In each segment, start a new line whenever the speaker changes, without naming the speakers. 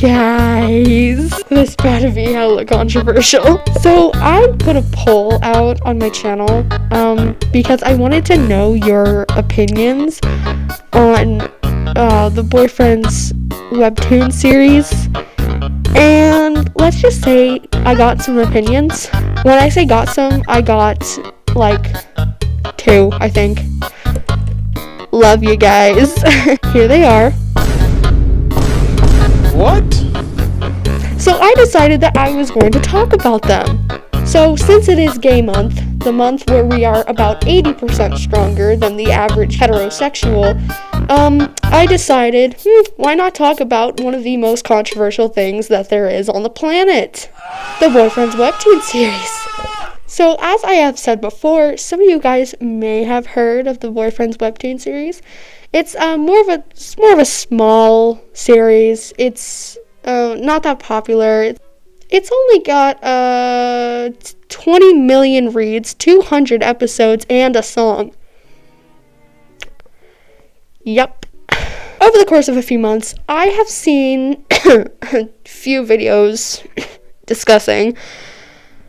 Guys, this better be hella controversial. So I put a poll out on my channel because I wanted to know your opinions on the Boyfriends Webtoon series. And let's just say I got some opinions. When I say got some, I got like 2, I think. Love you guys. Here they are.
What?
So I decided that I was going to talk about them. So since it is gay month, the month where we are about 80% stronger than the average heterosexual, I decided, why not talk about one of the most controversial things that there is on the planet? The Boyfriends Webtoon series. So as I have said before, some of you guys may have heard of the Boyfriends Webtoon series. It's more of a small series. It's not that popular. It's only got 20 million reads, 200 episodes, and a song. Yep. Over the course of a few months, I have seen a few videos discussing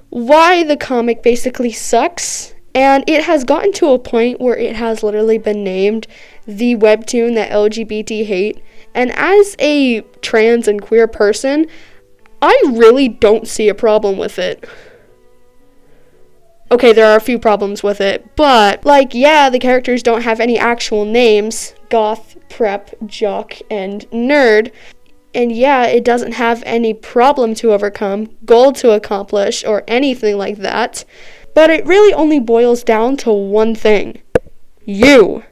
why the comic basically sucks, and it has gotten to a point where it has literally been named the webtoon that LGBT hate. And as a trans and queer person, I really don't see a problem with it. Okay, there are a few problems with it, but, the characters don't have any actual names: goth, prep, jock, and nerd. And it doesn't have any problem to overcome, goal to accomplish, or anything like that. But it really only boils down to one thing. You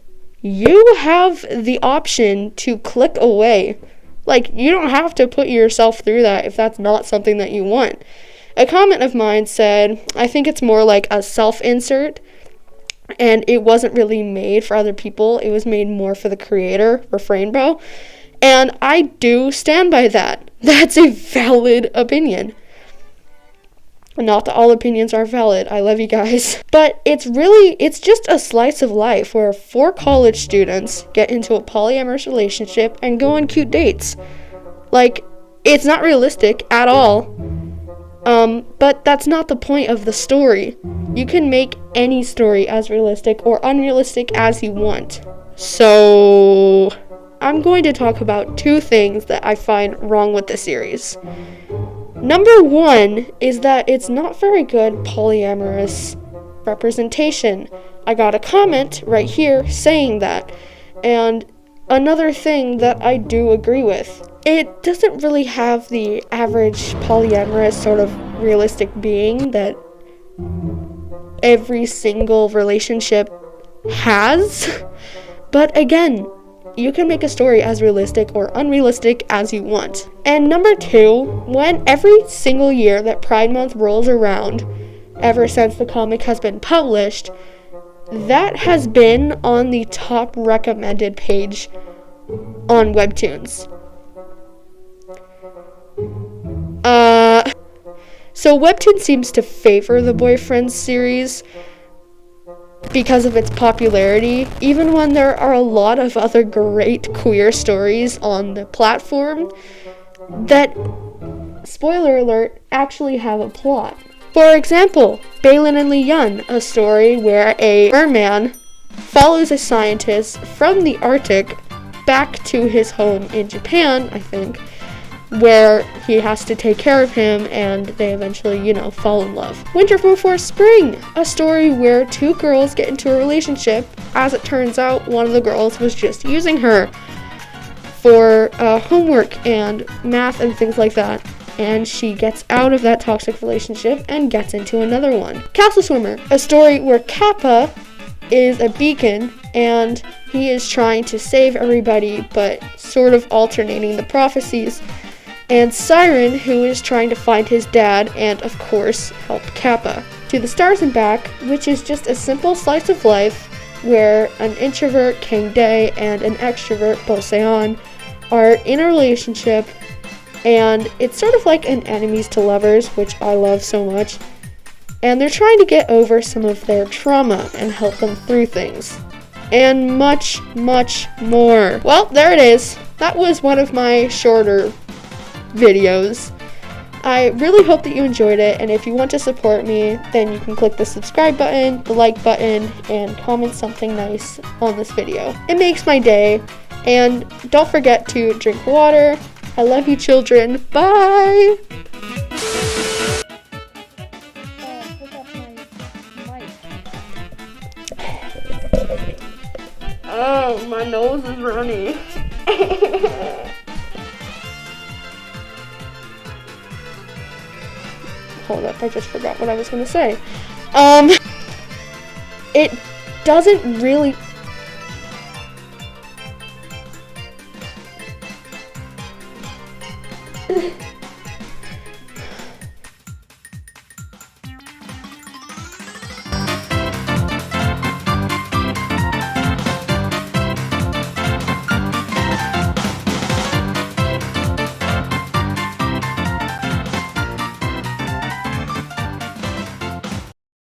have the option to click away. You don't have to put yourself through that if that's not something that you want. A comment of mine said, I think it's more like a self-insert, and it wasn't really made for other people. It was made more for the creator, Refrain Bro. And I do stand by that. That's a valid opinion. Not that all opinions are valid. I love you guys. But it's just a slice of life where 4 college students get into a polyamorous relationship and go on cute dates. It's not realistic at all. But that's not the point of the story. You can make any story as realistic or unrealistic as you want. So I'm going to talk about 2 things that I find wrong with the series. Number 1 is that it's not very good polyamorous representation. I got a comment right here saying that. And another thing that I do agree with, it doesn't really have the average polyamorous sort of realistic being that every single relationship has. But again, you can make a story as realistic or unrealistic as you want. And number 2, when every single year that Pride Month rolls around, ever since the comic has been published, that has been on the top recommended page on Webtoons. So Webtoon seems to favor the Boyfriends series because of its popularity, even when there are a lot of other great queer stories on the platform that, spoiler alert, actually have a plot. For example, Balin and Lee Yun, a story where a merman follows a scientist from the Arctic back to his home in Japan, I think, where he has to take care of him and they eventually, fall in love. Winter Before Spring, a story where 2 girls get into a relationship. As it turns out, one of the girls was just using her for homework and math and things like that. And she gets out of that toxic relationship and gets into another one. Castle Swimmer, a story where Kappa is a beacon and he is trying to save everybody but sort of alternating the prophecies. And Siren, who is trying to find his dad and, of course, help Kappa. To the Stars and Back, which is just a simple slice of life where an introvert, King Day, and an extrovert, Boseon, are in a relationship, and it's sort of like an enemies to lovers, which I love so much, and they're trying to get over some of their trauma and help them through things. And much, much more. Well, there it is. That was one of my shorter videos. I really hope that you enjoyed it, and if you want to support me, then you can click the subscribe button, the like button, and comment something nice on this video. It makes my day, and don't forget to drink water. I love you, children. Bye! Oh, my nose is runny. Hold up, I just forgot what I was gonna say. It doesn't really...